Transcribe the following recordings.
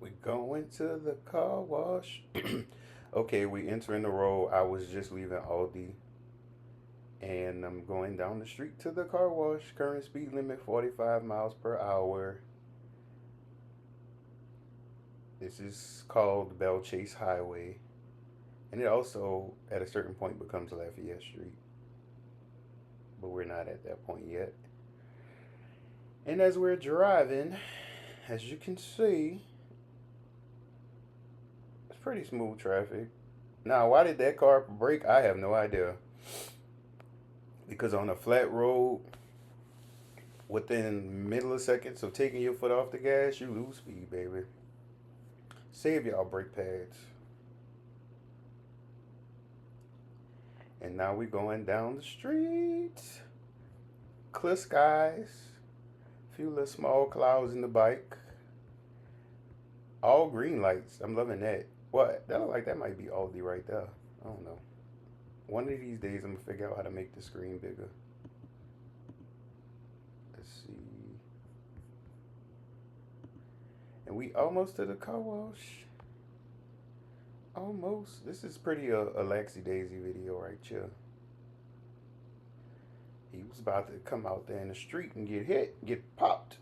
We going to the car wash. Okay, we entering the road. I was just leaving Aldi and I'm going down the street to the car wash. Current speed limit 45 miles per hour. This is called Bell Chase Highway. And it also, at a certain point, becomes Lafayette Street. But we're not at that point yet. And as we're driving, as you can see, it's pretty smooth traffic. Now, why did that car brake? I have no idea. Because on a flat road, within milliseconds of taking your foot off the gas, you lose speed, baby. Save y'all brake pads. And now we going down the street. Clear skies. Few little small clouds in the bike. All green lights. I'm loving that. What? That look like that might be Aldi right there. I don't know. One of these days I'm gonna figure out how to make the screen bigger. Let's see. And we almost to the car wash. Almost. This is pretty a Laxy Daisy video right here. He was about to come out there in the street and get hit, get popped.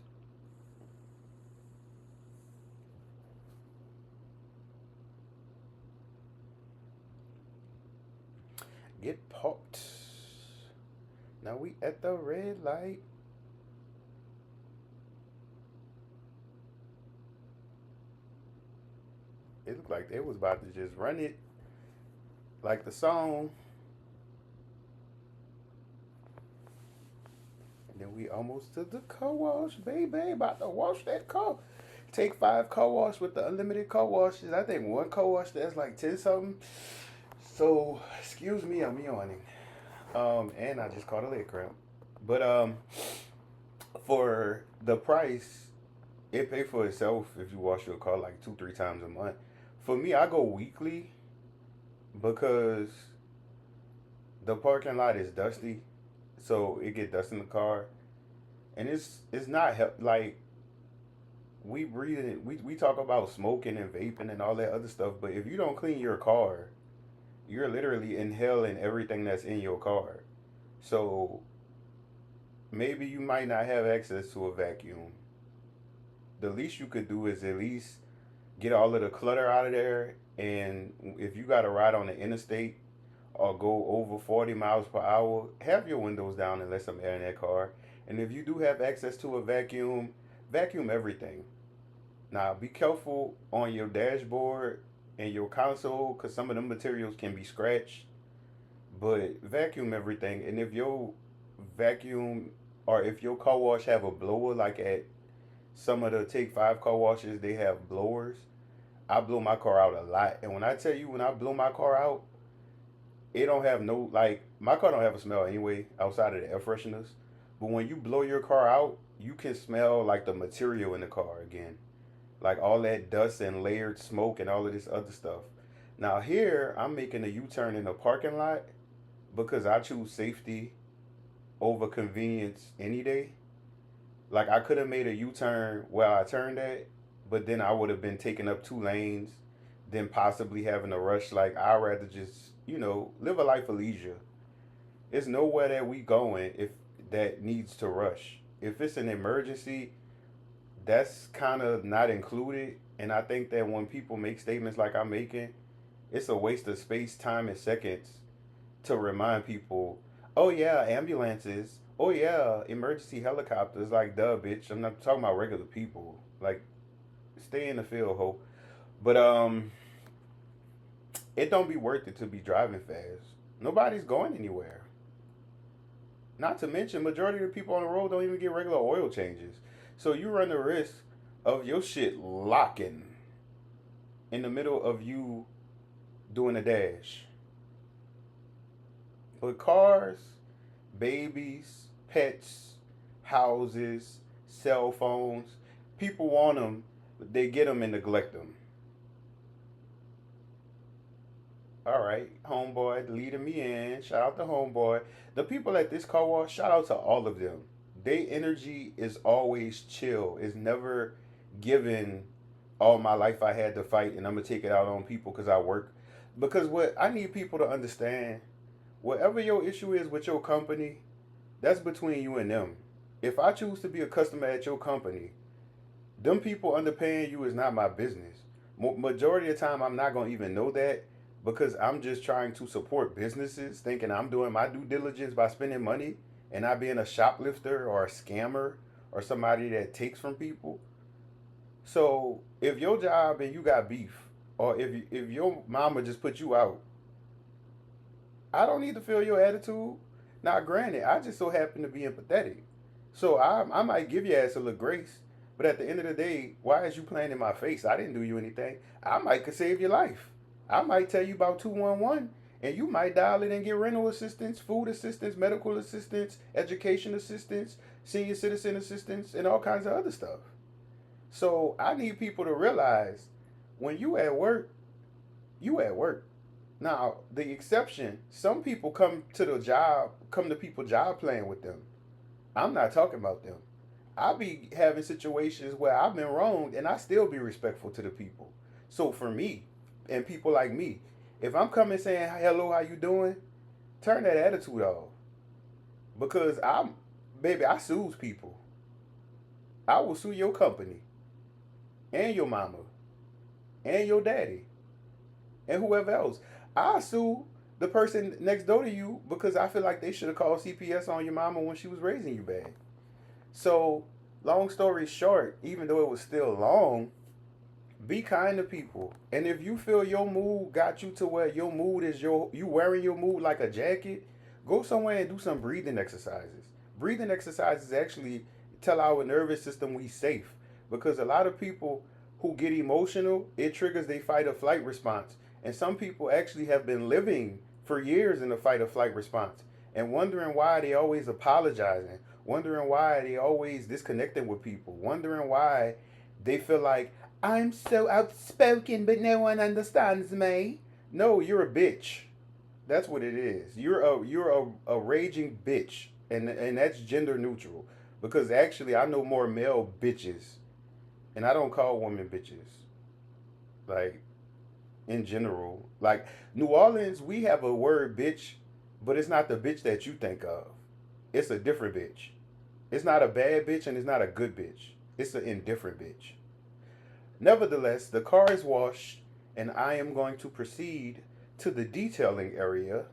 Get popped. Now we at the red light. It looked like they was about to just run it like the song. And then we almost to the car wash, baby. About to wash that car. Take 5 car wash with the unlimited car washes. I think one car wash that's like 10 something. So, excuse me, I'm yawning. And I just caught a leg cramp. But for the price, it pay for itself if you wash your car like 2-3 times a month. For me, I go weekly because the parking lot is dusty, so it get dust in the car, and it's not help like we breathe it. We talk about smoking and vaping and all that other stuff, but if you don't clean your car, you're literally inhaling everything that's in your car. So maybe you might not have access to a vacuum. The least you could do is at least get all of the clutter out of there. And if you got to ride on the interstate or go over 40 miles per hour, have your windows down and let some air in that car. And if you do have access to a vacuum, vacuum everything. Now, be careful on your dashboard and your console because some of them materials can be scratched. But vacuum everything. And if your vacuum or if your car wash have a blower, like at some of the Take 5 car washes, they have blowers. I blow my car out a lot. And when I tell you, when I blow my car out, it don't have no, like, my car don't have a smell anyway outside of the air fresheners. But when you blow your car out, you can smell like the material in the car again. Like all that dust and layered smoke and all of this other stuff. Now here, I'm making a U-turn in the parking lot because I choose safety over convenience any day. Like I could have made a U-turn where I turned at, but then I would have been taking up 2 lanes, then possibly having to rush. Like I'd rather just, live a life of leisure. It's nowhere that we going if that needs to rush. If it's an emergency, that's kind of not included. And I think that when people make statements like I'm making, it's a waste of space, time, and seconds to remind people, oh yeah, ambulances, oh yeah, emergency helicopters. Like, duh, bitch. I'm not talking about regular people. Like, stay in the field, ho. But it don't be worth it to be driving fast. Nobody's going anywhere. Not to mention, majority of the people on the road don't even get regular oil changes. So you run the risk of your shit locking in the middle of you doing a dash. But cars, babies, pets, houses, cell phones, people want them, they get them and neglect them. All right, homeboy leading me in. Shout out to homeboy. The people at this car wash, shout out to all of them. Their energy is always chill. It's never given, all my life I had to fight, and I'm gonna take it out on people because I work. Because what I need people to understand, whatever your issue is with your company, that's between you and them. If I choose to be a customer at your company, them people underpaying you is not my business. Majority of the time, I'm not gonna even know that because I'm just trying to support businesses, thinking I'm doing my due diligence by spending money and not being a shoplifter or a scammer or somebody that takes from people. So if your job and you got beef, or if your mama just put you out, I don't need to feel your attitude. Now, granted, I just so happen to be empathetic, so I might give your ass a little grace. But at the end of the day, why is you playing in my face? I didn't do you anything. I might could save your life. I might tell you about 211, and you might dial it and get rental assistance, food assistance, medical assistance, education assistance, senior citizen assistance, and all kinds of other stuff. So I need people to realize when you at work, you at work. Now, the exception, some people come to people job playing with them. I'm not talking about them. I be having situations where I've been wronged and I still be respectful to the people. So for me and people like me, if I'm coming saying hello, how you doing? Turn that attitude off. Because baby, I sues people. I will sue your company and your mama and your daddy and whoever else. I sue the person next door to you because I feel like they should have called CPS on your mama when she was raising you bad. So, long story short, even though it was still long, be kind to people. And if you feel your mood got you to where your mood is you wearing your mood like a jacket, go somewhere and do some breathing exercises. Breathing exercises actually tell our nervous system we safe because a lot of people who get emotional, it triggers their fight or flight response. And some people actually have been living for years in a fight or flight response and wondering why they always apologizing, wondering why they always disconnecting with people, wondering why they feel like I'm so outspoken but no one understands me. No, you're a bitch. That's what it is. You're a raging bitch, and that's gender neutral because actually I know more male bitches, and I don't call women bitches. Like in general, like New Orleans, we have a word bitch, but it's not the bitch that you think of. It's a different bitch. It's not a bad bitch and it's not a good bitch. It's an indifferent bitch. Nevertheless, the car is washed and I am going to proceed to the detailing area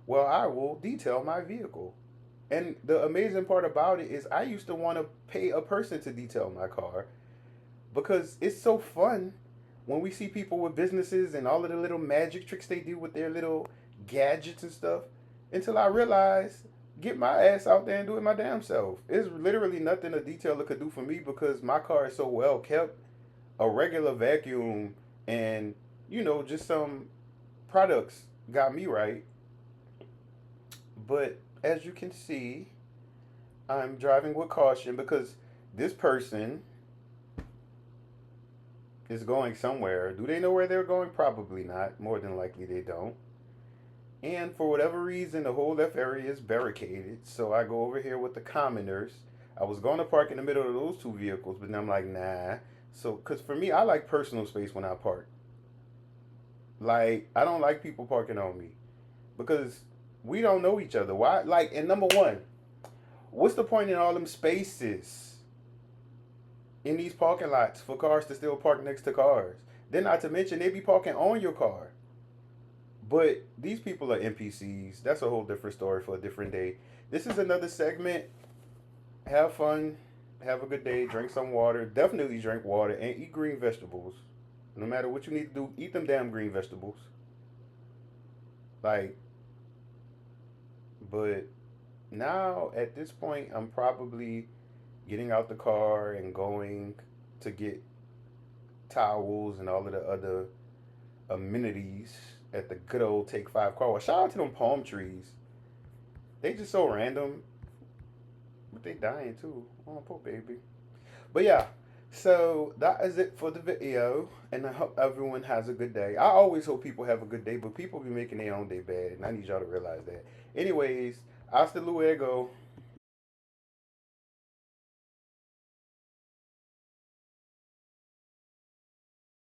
where I will detail my vehicle. And the amazing part about it is I used to want to pay a person to detail my car because it's so fun when we see people with businesses and all of the little magic tricks they do with their little gadgets and stuff until I realized get my ass out there and do it my damn self. It's literally nothing a detailer could do for me because my car is so well kept. A regular vacuum and, just some products got me right. But as you can see, I'm driving with caution because this person is going somewhere. Do they know where they're going? Probably not. More than likely they don't. And for whatever reason, the whole left area is barricaded. So I go over here with the commoners. I was going to park in the middle of those two vehicles, but then I'm like, nah. So, because for me, I like personal space when I park. Like, I don't like people parking on me because we don't know each other. Why? Like, and number one, what's the point in all them spaces in these parking lots for cars to still park next to cars? Then, not to mention, they be parking on your car. But these people are NPCs. That's a whole different story for a different day. This is another segment. Have fun. Have a good day. Drink some water. Definitely drink water and eat green vegetables. No matter what you need to do, eat them damn green vegetables. Like, but now at this point, I'm probably getting out the car and going to get towels and all of the other amenities at the good old Take Five Carwash. Shout out to them palm trees. They just so random, but they dying too. Oh, poor baby. But yeah, so that is it for the video, and I hope everyone has a good day. I always hope people have a good day, but people be making their own day bad, and I need y'all to realize that. Anyways, hasta luego.